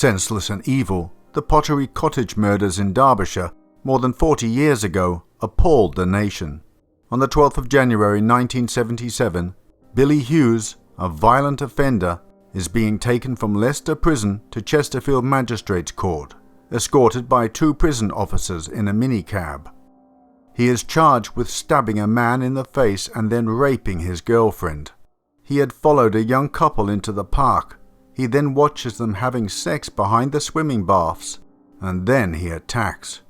Senseless and evil, the Pottery Cottage murders in Derbyshire more than 40 years ago appalled the nation. On the 12th of January 1977, Billy Hughes, a violent offender, is being taken from Leicester Prison to Chesterfield Magistrates Court, escorted by 2 prison officers in a minicab. He is charged with stabbing a man in the face and then raping his girlfriend. He had followed a young couple into the park. He then watches them having sex behind the swimming baths, and then he attacks.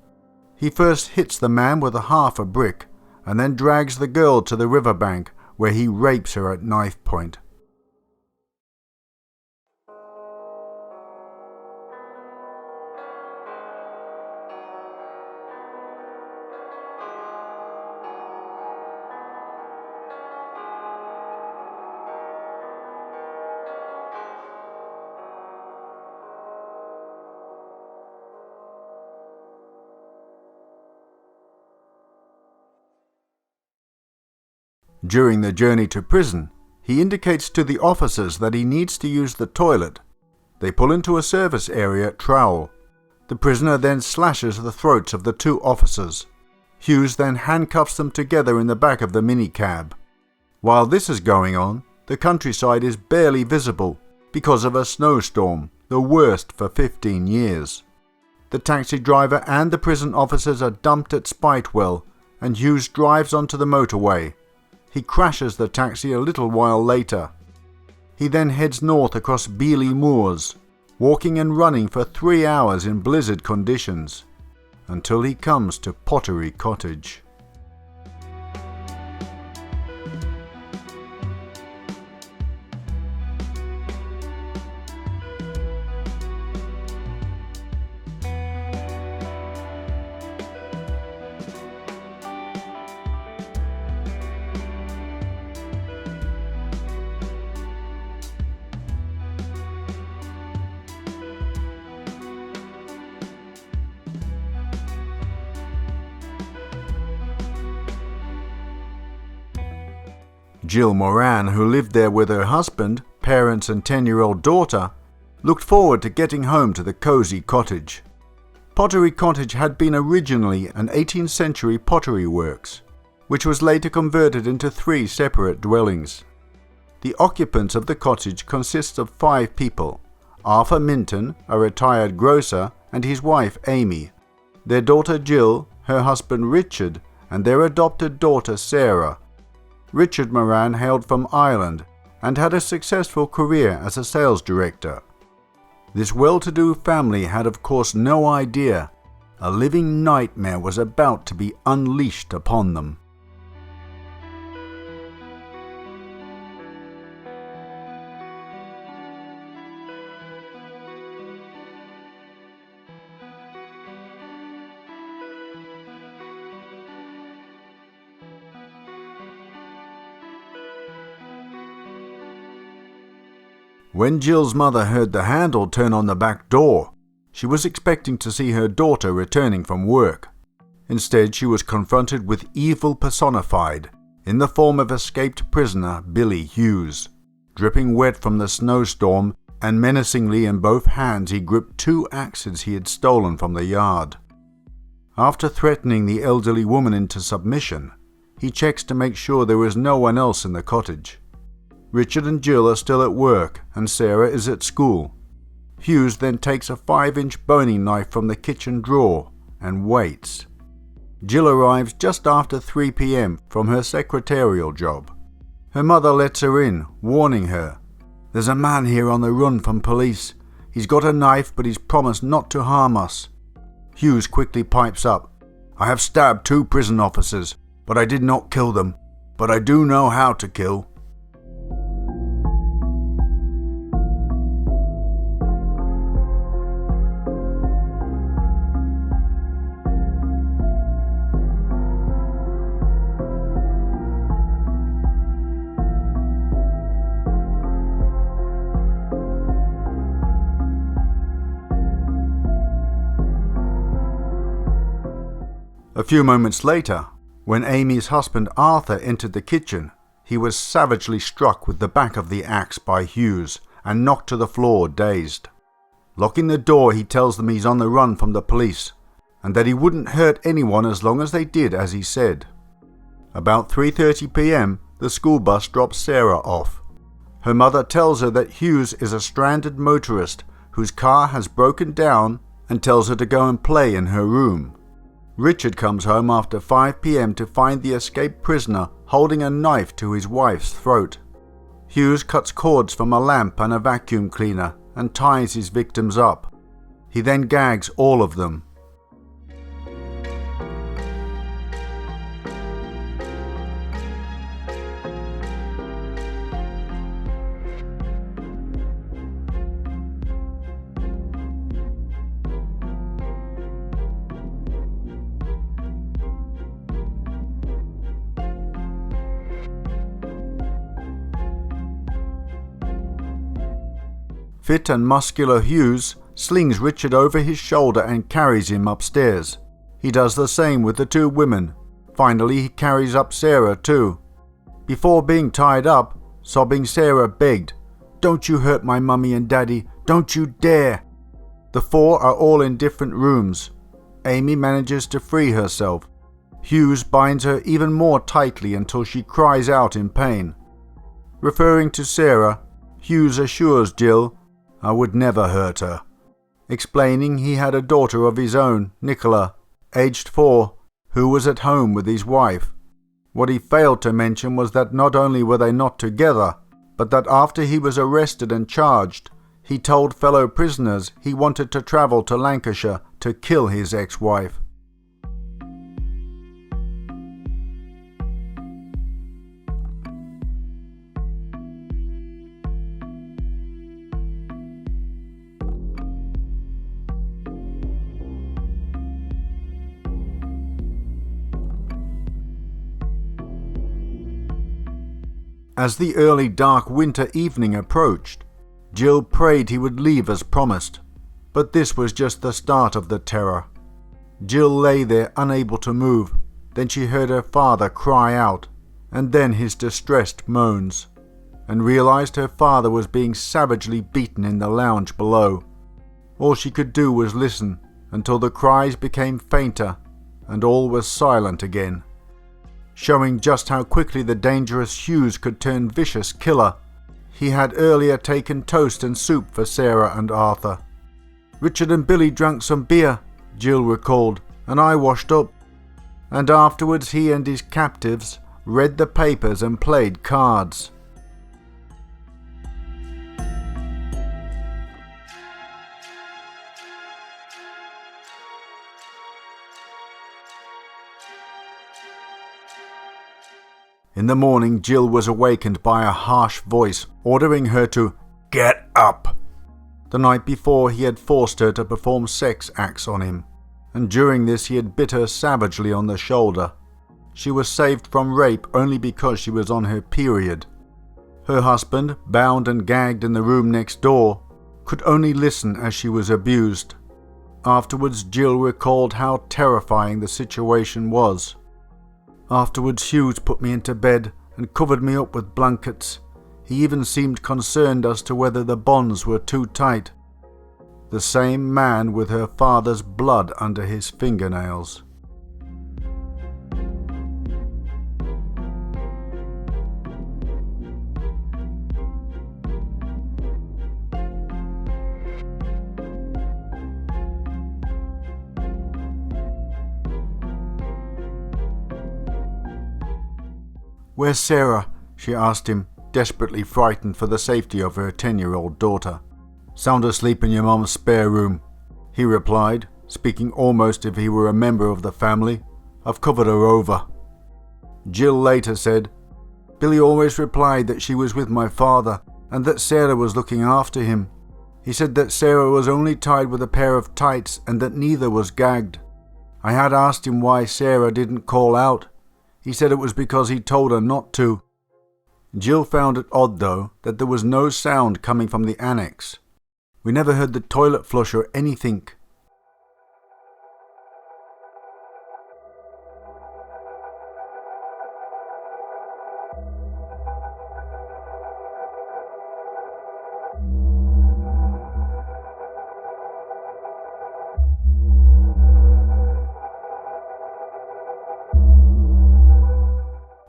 He first hits the man with half a brick, and then drags the girl to the riverbank where he rapes her at knife point. During the journey to prison, he indicates to the officers that he needs to use the toilet. They pull into a service area at Trowel. The prisoner then slashes the throats of the 2 officers. Hughes then handcuffs them together in the back of the minicab. While this is going on, the countryside is barely visible because of a snowstorm, the worst for 15 years. The taxi driver and the prison officers are dumped at Spitewell, and Hughes drives onto the motorway. He crashes the taxi a little while later. He then heads north across Beeley Moors, walking and running for 3 hours in blizzard conditions, until he comes to Pottery Cottage. Jill Moran, who lived there with her husband, parents and 10-year-old daughter, looked forward to getting home to the cosy cottage. Pottery Cottage had been originally an 18th century pottery works, which was later converted into 3 separate dwellings. The occupants of the cottage consists of 5 people: Arthur Minton, a retired grocer, and his wife Amy, their daughter Jill, her husband Richard, and their adopted daughter Sarah. Richard Moran hailed from Ireland and had a successful career as a sales director. This well-to-do family had of course no idea a living nightmare was about to be unleashed upon them. When Jill's mother heard the handle turn on the back door, she was expecting to see her daughter returning from work. Instead, she was confronted with evil personified in the form of escaped prisoner Billy Hughes. Dripping wet from the snowstorm and menacingly in both hands, he gripped 2 axes he had stolen from the yard. After threatening the elderly woman into submission, he checks to make sure there is no one else in the cottage. Richard and Jill are still at work and Sarah is at school. Hughes then takes a 5-inch boning knife from the kitchen drawer and waits. Jill arrives just after 3 p.m. from her secretarial job. Her mother lets her in, warning her, "There's a man here on the run from police. He's got a knife, but he's promised not to harm us." Hughes quickly pipes up, "I have stabbed 2 prison officers, but I did not kill them. But I do know how to kill." A few moments later, when Amy's husband Arthur entered the kitchen, he was savagely struck with the back of the axe by Hughes and knocked to the floor dazed. Locking the door, he tells them he's on the run from the police and that he wouldn't hurt anyone as long as they did as he said. About 3:30 p.m, the school bus drops Sarah off. Her mother tells her that Hughes is a stranded motorist whose car has broken down and tells her to go and play in her room. Richard comes home after 5 p.m. to find the escaped prisoner holding a knife to his wife's throat. Hughes cuts cords from a lamp and a vacuum cleaner and ties his victims up. He then gags all of them. Fit and muscular Hughes slings Richard over his shoulder and carries him upstairs. He does the same with the two women. Finally, he carries up Sarah too. Before being tied up, sobbing Sarah begged, "Don't you hurt my mummy and daddy, don't you dare!" The four are all in different rooms. Amy manages to free herself. Hughes binds her even more tightly until she cries out in pain. Referring to Sarah, Hughes assures Jill, "I would never hurt her," explaining he had a daughter of his own, Nicola, aged 4, who was at home with his wife. What he failed to mention was that not only were they not together, but that after he was arrested and charged, he told fellow prisoners he wanted to travel to Lancashire to kill his ex-wife. As the early dark winter evening approached, Jill prayed he would leave as promised, but this was just the start of the terror. Jill lay there unable to move, then she heard her father cry out, and then his distressed moans, and realized her father was being savagely beaten in the lounge below. All she could do was listen until the cries became fainter and all was silent again. Showing just how quickly the dangerous Hughes could turn vicious killer, he had earlier taken toast and soup for Sarah and Arthur. "Richard and Billy drank some beer," Jill recalled, "and I washed up." And afterwards he and his captives read the papers and played cards. In the morning, Jill was awakened by a harsh voice ordering her to get up. The night before, he had forced her to perform sex acts on him, and during this he had bit her savagely on the shoulder. She was saved from rape only because she was on her period. Her husband, bound and gagged in the room next door, could only listen as she was abused. Afterwards, Jill recalled how terrifying the situation was. Afterwards, Hughes put me into bed and covered me up with blankets. He even seemed concerned as to whether the bonds were too tight. The same man with her father's blood under his fingernails. "Where's Sarah?" she asked him, desperately frightened for the safety of her 10-year-old daughter. "Sound asleep in your mum's spare room," he replied, speaking almost as if he were a member of the family. "I've covered her over." Jill later said, "Billy always replied that she was with my father and that Sarah was looking after him. He said that Sarah was only tied with a pair of tights and that neither was gagged. I had asked him why Sarah didn't call out. He said it was because he told her not to." Jill found it odd, though, that there was no sound coming from the annex. "We never heard the toilet flush or anything."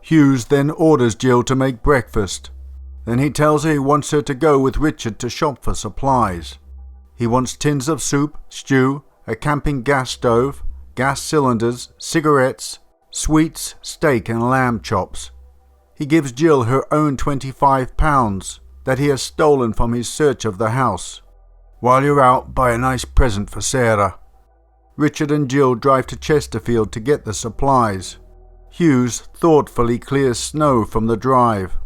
Hughes then orders Jill to make breakfast. Then he tells her he wants her to go with Richard to shop for supplies. He wants tins of soup, stew, a camping gas stove, gas cylinders, cigarettes, sweets, steak and lamb chops. He gives Jill her own £25 that he has stolen from his search of the house. While you're out, buy a nice present for Sarah. Richard and Jill drive to Chesterfield to get the supplies. Hughes thoughtfully clears snow from the drive.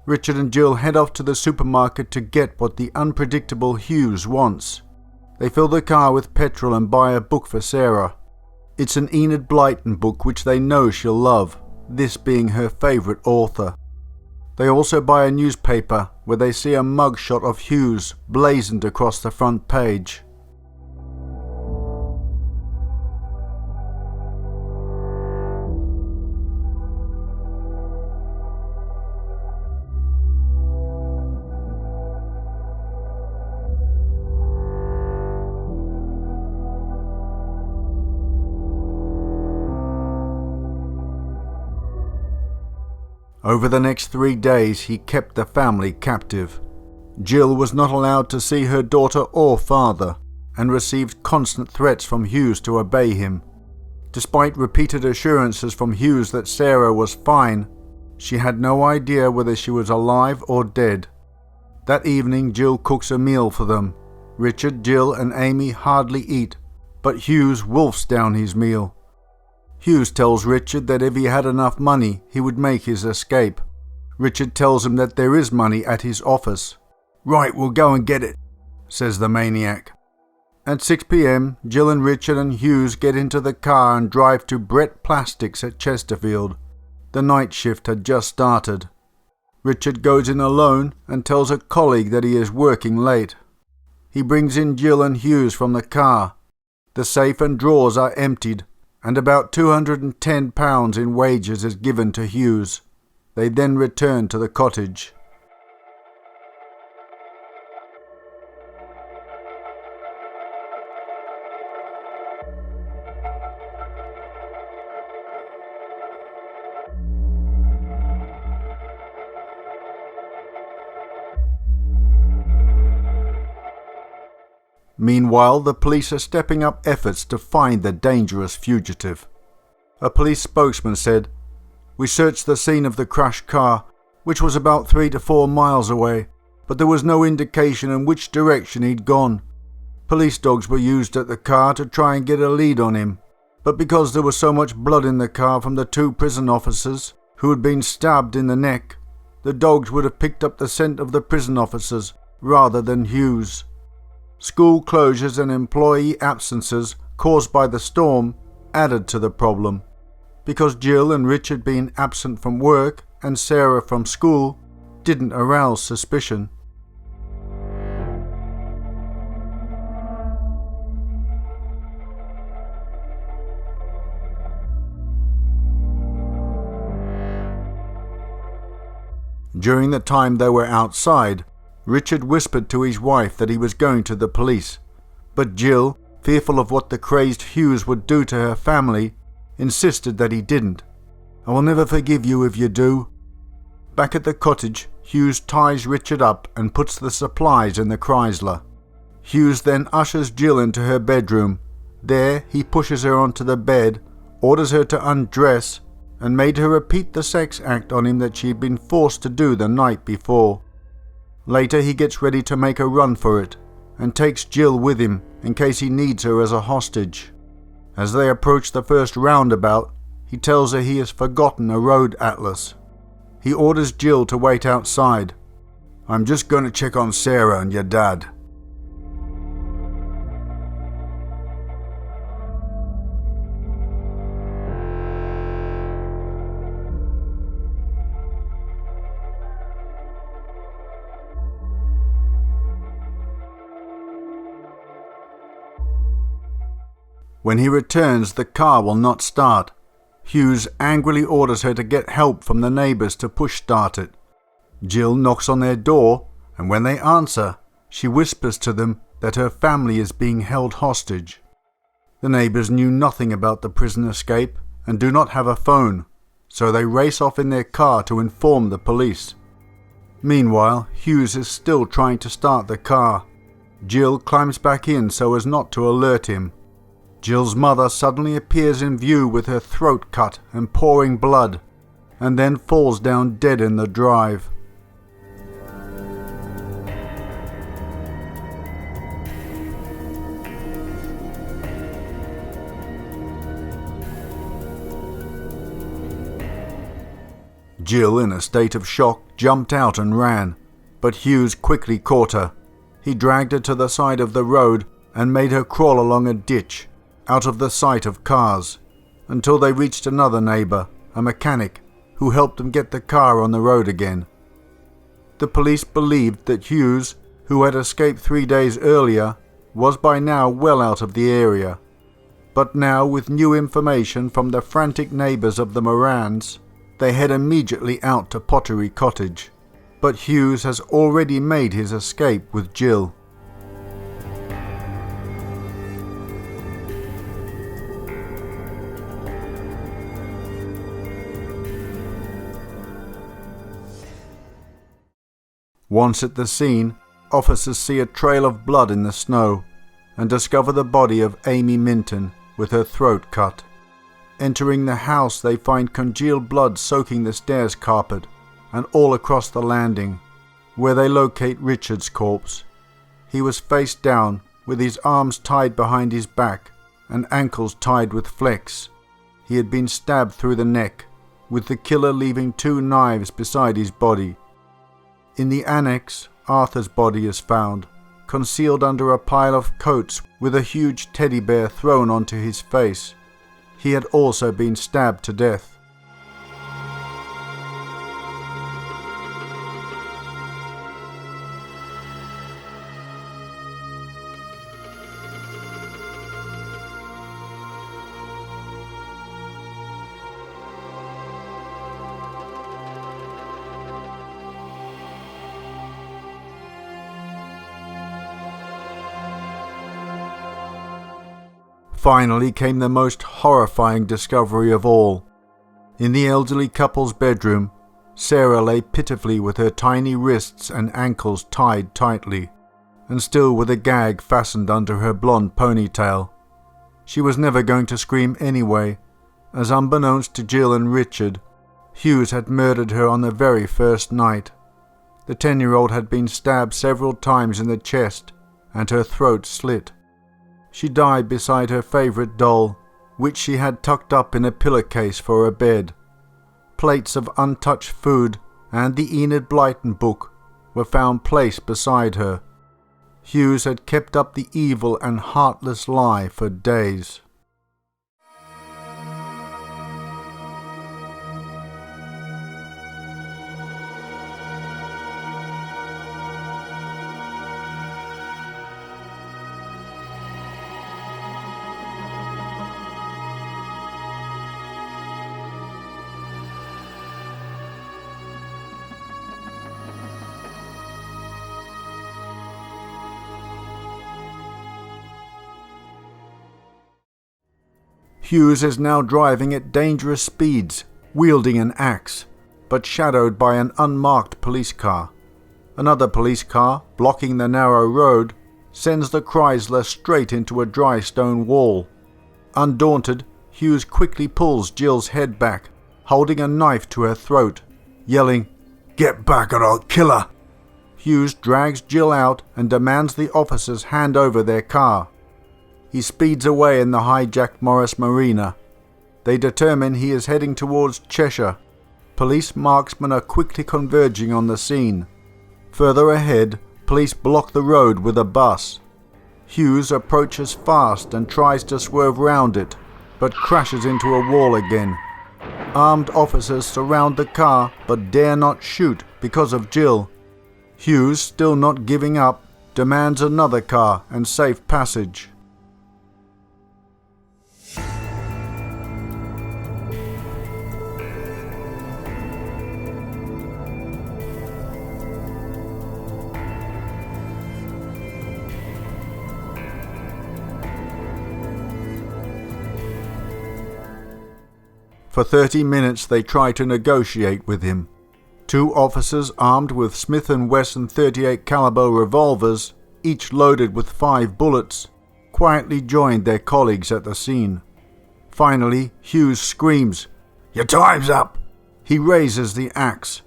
Richard and Jill head off to the supermarket to get what the unpredictable Hughes wants. They fill the car with petrol and buy a book for Sarah. It's an Enid Blyton book which they know she'll love, this being her favourite author. They also buy a newspaper where they see a mugshot of Hughes blazoned across the front page. Over the next 3 days he kept the family captive. Jill was not allowed to see her daughter or father, and received constant threats from Hughes to obey him. Despite repeated assurances from Hughes that Sarah was fine, she had no idea whether she was alive or dead. That evening Jill cooks a meal for them. Richard, Jill and Amy hardly eat, but Hughes wolfs down his meal. Hughes tells Richard that if he had enough money, he would make his escape. Richard tells him that there is money at his office. "Right, we'll go and get it," says the maniac. At 6 p.m, Jill and Richard and Hughes get into the car and drive to Brett Plastics at Chesterfield. The night shift had just started. Richard goes in alone and tells a colleague that he is working late. He brings in Jill and Hughes from the car. The safe and drawers are emptied, and about £210 in wages is given to Hughes. They then return to the cottage. Meanwhile, the police are stepping up efforts to find the dangerous fugitive. A police spokesman said, "We searched the scene of the crashed car, which was about 3 to 4 miles away, but there was no indication in which direction he'd gone. Police dogs were used at the car to try and get a lead on him, but because there was so much blood in the car from the 2 prison officers who had been stabbed in the neck, the dogs would have picked up the scent of the prison officers rather than Hughes. School closures and employee absences caused by the storm added to the problem. Because Jill and Richard being absent from work and Sarah from school didn't arouse suspicion." During the time they were outside, Richard whispered to his wife that he was going to the police, but Jill, fearful of what the crazed Hughes would do to her family, insisted that he didn't. "I will never forgive you if you do." Back at the cottage, Hughes ties Richard up and puts the supplies in the Chrysler. Hughes then ushers Jill into her bedroom. There he pushes her onto the bed, orders her to undress, and made her repeat the sex act on him that she had been forced to do the night before. Later he gets ready to make a run for it, and takes Jill with him in case he needs her as a hostage. As they approach the first roundabout, he tells her he has forgotten a road atlas. He orders Jill to wait outside. "I'm just going to check on Sarah and your dad." When he returns, the car will not start. Hughes angrily orders her to get help from the neighbours to push start it. Jill knocks on their door, and when they answer, she whispers to them that her family is being held hostage. The neighbours knew nothing about the prison escape and do not have a phone, so they race off in their car to inform the police. Meanwhile, Hughes is still trying to start the car. Jill climbs back in so as not to alert him. Jill's mother suddenly appears in view with her throat cut and pouring blood, and then falls down dead in the drive. Jill, in a state of shock, jumped out and ran, but Hughes quickly caught her. He dragged her to the side of the road and made her crawl along a ditch, out of the sight of cars, until they reached another neighbour, a mechanic, who helped them get the car on the road again. The police believed that Hughes, who had escaped 3 days earlier, was by now well out of the area. But now, with new information from the frantic neighbours of the Morans, they head immediately out to Pottery Cottage, but Hughes has already made his escape with Jill. Once at the scene, officers see a trail of blood in the snow and discover the body of Amy Minton with her throat cut. Entering the house, they find congealed blood soaking the stairs carpet and all across the landing, where they locate Richard's corpse. He was face down, with his arms tied behind his back and ankles tied with flex. He had been stabbed through the neck, with the killer leaving 2 knives beside his body. In the annex, Arthur's body is found, concealed under a pile of coats with a huge teddy bear thrown onto his face. He had also been stabbed to death. Finally came the most horrifying discovery of all. In the elderly couple's bedroom, Sarah lay pitifully with her tiny wrists and ankles tied tightly, and still with a gag fastened under her blonde ponytail. She was never going to scream anyway, as unbeknownst to Jill and Richard, Hughes had murdered her on the very first night. The 10-year-old had been stabbed several times in the chest and her throat slit. She died beside her favourite doll, which she had tucked up in a pillowcase for a bed. Plates of untouched food and the Enid Blyton book were found placed beside her. Hughes had kept up the evil and heartless lie for days. Hughes is now driving at dangerous speeds, wielding an axe, but shadowed by an unmarked police car. Another police car, blocking the narrow road, sends the Chrysler straight into a dry stone wall. Undaunted, Hughes quickly pulls Jill's head back, holding a knife to her throat, yelling, "Get back or I'll kill her!" Hughes drags Jill out and demands the officers hand over their car. He speeds away in the hijacked Morris Marina. They determine he is heading towards Cheshire. Police marksmen are quickly converging on the scene. Further ahead, police block the road with a bus. Hughes approaches fast and tries to swerve round it, but crashes into a wall again. Armed officers surround the car but dare not shoot because of Jill. Hughes, still not giving up, demands another car and safe passage. For 30 minutes they tried to negotiate with him. 2 officers armed with Smith & Wesson .38 caliber revolvers, each loaded with 5 bullets, quietly joined their colleagues at the scene. Finally, Hughes screams, "Your time's up!" He raises the axe.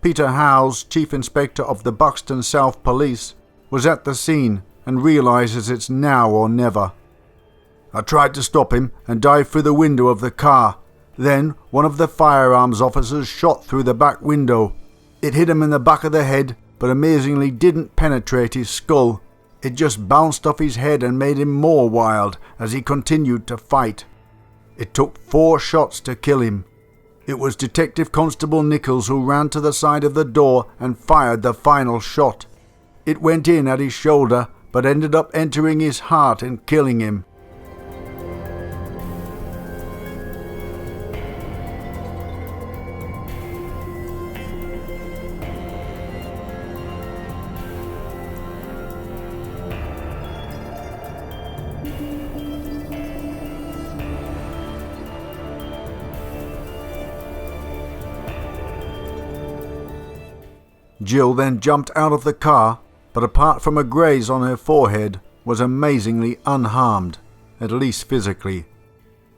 Peter Howes, Chief Inspector of the Buxton South Police, was at the scene and realizes it's now or never. "I tried to stop him and dived through the window of the car. Then one of the firearms officers shot through the back window. It hit him in the back of the head, but amazingly didn't penetrate his skull. It just bounced off his head and made him more wild as he continued to fight. It took 4 shots to kill him. It was Detective Constable Nichols who ran to the side of the door and fired the final shot. It went in at his shoulder, but ended up entering his heart and killing him." Jill then jumped out of the car, but apart from a graze on her forehead, was amazingly unharmed, at least physically.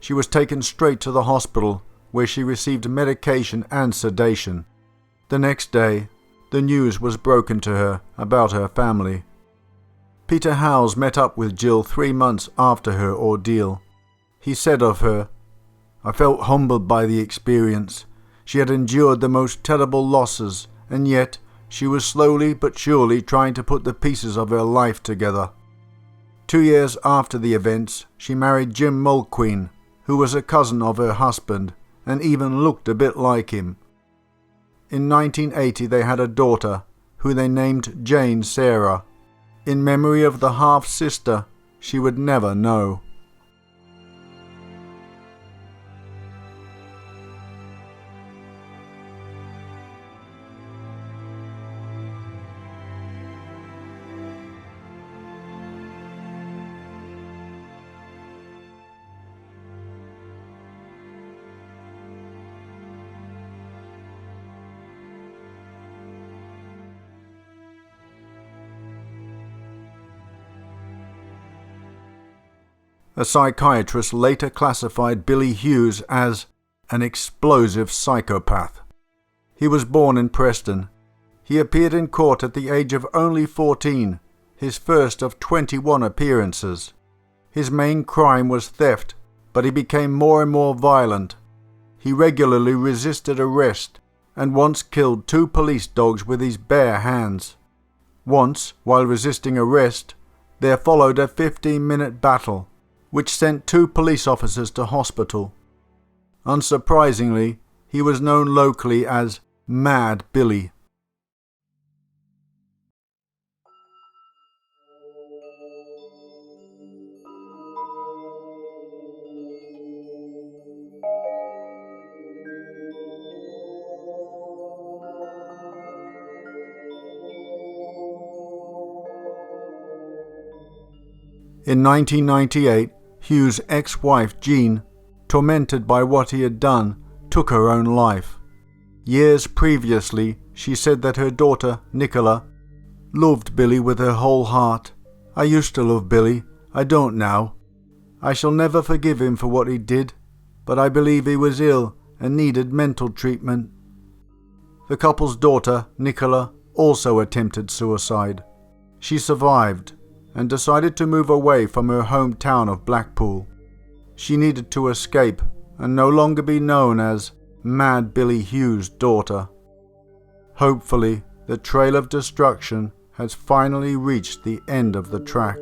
She was taken straight to the hospital, where she received medication and sedation. The next day, the news was broken to her about her family. Peter Howes met up with Jill 3 months after her ordeal. He said of her, "I felt humbled by the experience. She had endured the most terrible losses, and yet she was slowly but surely trying to put the pieces of her life together." 2 years after the events, she married Jim Mulqueen, who was a cousin of her husband and even looked a bit like him. In 1980 they had a daughter, who they named Jane Sarah, in memory of the half-sister she would never know. A psychiatrist later classified Billy Hughes as an explosive psychopath. He was born in Preston. He appeared in court at the age of only 14, his first of 21 appearances. His main crime was theft, but he became more and more violent. He regularly resisted arrest and once killed 2 police dogs with his bare hands. Once, while resisting arrest, there followed a 15-minute battle, which sent 2 police officers to hospital. Unsurprisingly, he was known locally as Mad Billy. In 1998, Hughes' ex-wife Jean, tormented by what he had done, took her own life. Years previously, she said that her daughter, Nicola, loved Billy with her whole heart. "I used to love Billy, I don't now. I shall never forgive him for what he did, but I believe he was ill and needed mental treatment." The couple's daughter, Nicola, also attempted suicide. She survived and decided to move away from her hometown of Blackpool. She needed to escape and no longer be known as Mad Billy Hughes' daughter. Hopefully, the trail of destruction has finally reached the end of the track.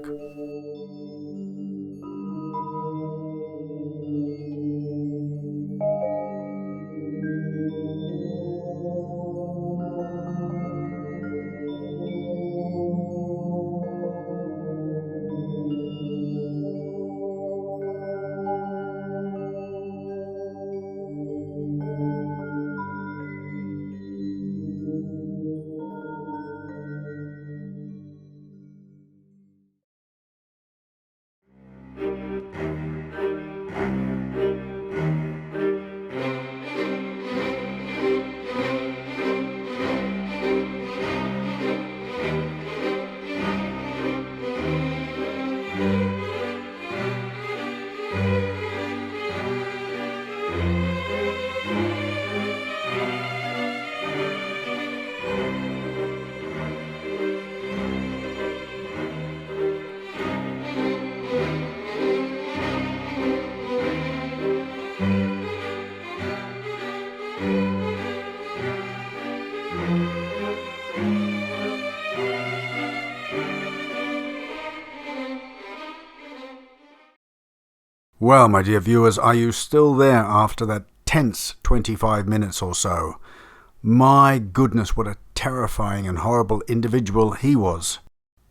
Well, my dear viewers, are you still there after that tense 25 minutes or so? My goodness, what a terrifying and horrible individual he was.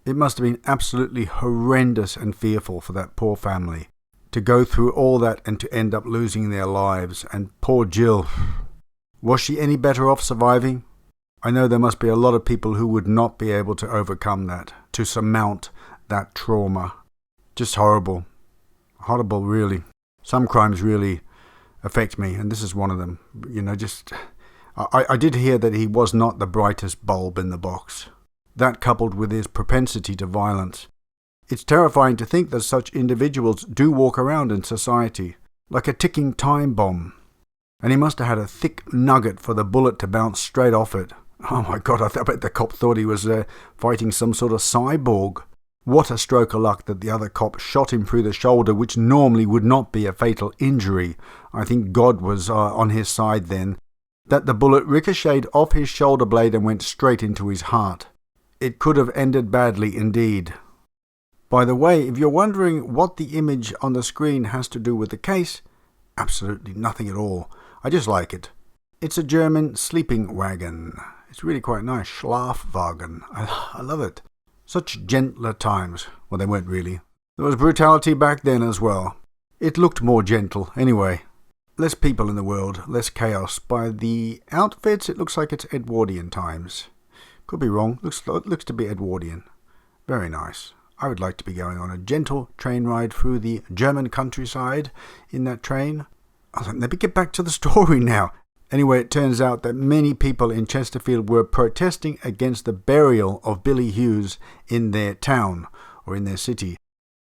It must have been absolutely horrendous and fearful for that poor family to go through all that and to end up losing their lives. And poor Jill, was she any better off surviving? I know there must be a lot of people who would not be able to overcome that, to surmount that trauma. Just horrible. Horrible, really. Some crimes really affect me, and this is one of them. I did hear that he was not the brightest bulb in the box. That coupled with his propensity to violence. It's terrifying to think that such individuals do walk around in society, like a ticking time bomb. And he must have had a thick nugget for the bullet to bounce straight off it. Oh my God, I bet the cop thought he was fighting some sort of cyborg. What a stroke of luck that the other cop shot him through the shoulder, which normally would not be a fatal injury. I think God was on his side then. That the bullet ricocheted off his shoulder blade and went straight into his heart. It could have ended badly indeed. By the way, if you're wondering what the image on the screen has to do with the case, absolutely nothing at all. I just like it. It's a German sleeping wagon. It's really quite nice. Schlafwagen. I love it. Such gentler times. Well, they weren't really. There was brutality back then as well. It looked more gentle, anyway. Less people in the world, less chaos. By the outfits, it looks like it's Edwardian times. Could be wrong. Looks to be Edwardian. Very nice. I would like to be going on a gentle train ride through the German countryside in that train. Let me get back to the story now. Anyway, it turns out that many people in Chesterfield were protesting against the burial of Billy Hughes in their town or in their city.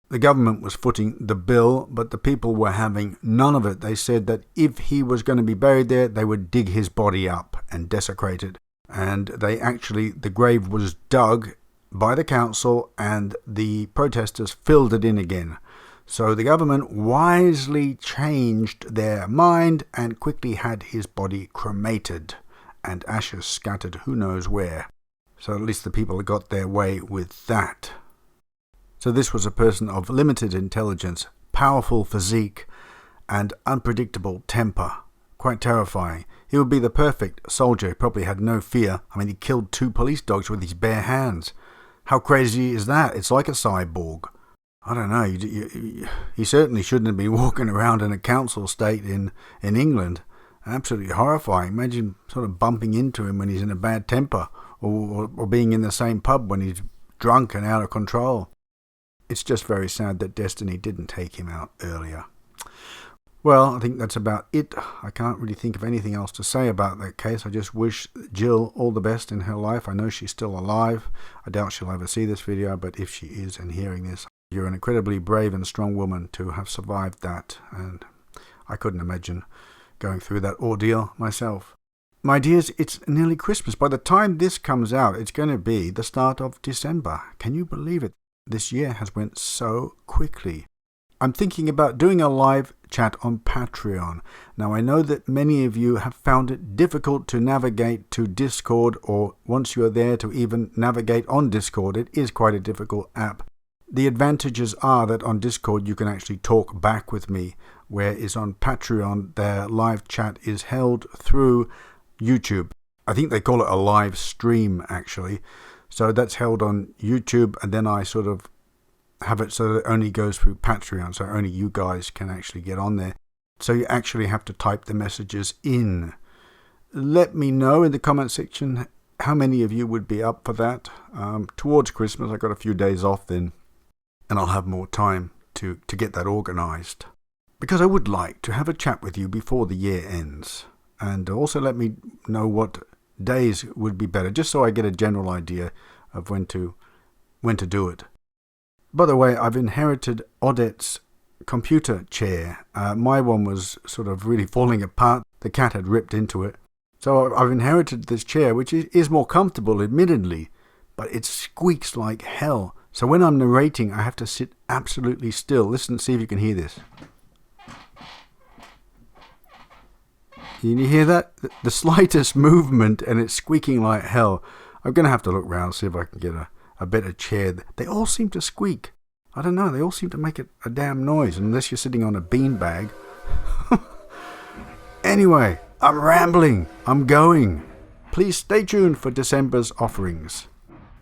The government was footing the bill, but the people were having none of it. They said that if he was going to be buried there, they would dig his body up and desecrate it. And the grave was dug by the council and the protesters filled it in again. So the government wisely changed their mind and quickly had his body cremated and ashes scattered who knows where. So at least the people got their way with that. So this was a person of limited intelligence, powerful physique, and unpredictable temper. Quite terrifying. He would be the perfect soldier. He probably had no fear. I mean, he killed 2 police dogs with his bare hands. How crazy is that? It's like a cyborg. I don't know. He certainly shouldn't have been walking around in a council state in England. Absolutely horrifying. Imagine sort of bumping into him when he's in a bad temper, or being in the same pub when he's drunk and out of control. It's just very sad that destiny didn't take him out earlier. Well, I think that's about it. I can't really think of anything else to say about that case. I just wish Jill all the best in her life. I know she's still alive. I doubt she'll ever see this video, but if she is and hearing this, you're an incredibly brave and strong woman to have survived that, and I couldn't imagine going through that ordeal myself. My dears, it's nearly Christmas. By the time this comes out, it's going to be the start of December. Can you believe it? This year has went so quickly. I'm thinking about doing a live chat on Patreon. Now, I know that many of you have found it difficult to navigate to Discord, or once you're there to even navigate on Discord, it is quite a difficult app. The advantages are that on Discord you can actually talk back with me, whereas on Patreon their live chat is held through YouTube. I think they call it a live stream actually. So that's held on YouTube, and then I sort of have it so that it only goes through Patreon, so only you guys can actually get on there. So you actually have to type the messages in. Let me know in the comment section how many of you would be up for that. Towards Christmas, I got a few days off then, and I'll have more time to get that organised. Because I would like to have a chat with you before the year ends. And also let me know what days would be better, just so I get a general idea of when to do it. By the way, I've inherited Odette's computer chair. My one was sort of really falling apart. The cat had ripped into it. So I've inherited this chair, which is more comfortable, admittedly, but it squeaks like hell. So when I'm narrating, I have to sit absolutely still. Listen, see if you can hear this. Can you hear that? The slightest movement and it's squeaking like hell. I'm going to have to look around, see if I can get a better chair. They all seem to squeak. I don't know, they all seem to make a damn noise unless you're sitting on a beanbag. Anyway, I'm rambling. I'm going. Please stay tuned for December's offerings.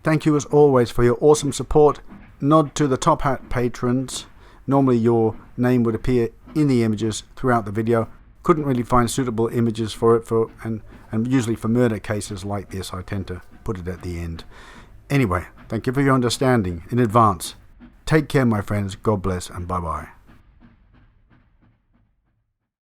Thank you as always for your awesome support. Nod to the Top Hat patrons. Normally your name would appear in the images throughout the video. Couldn't really find suitable images for it, and usually for murder cases like this I tend to put it at the end. Anyway, thank you for your understanding in advance. Take care, my friends. God bless and bye-bye.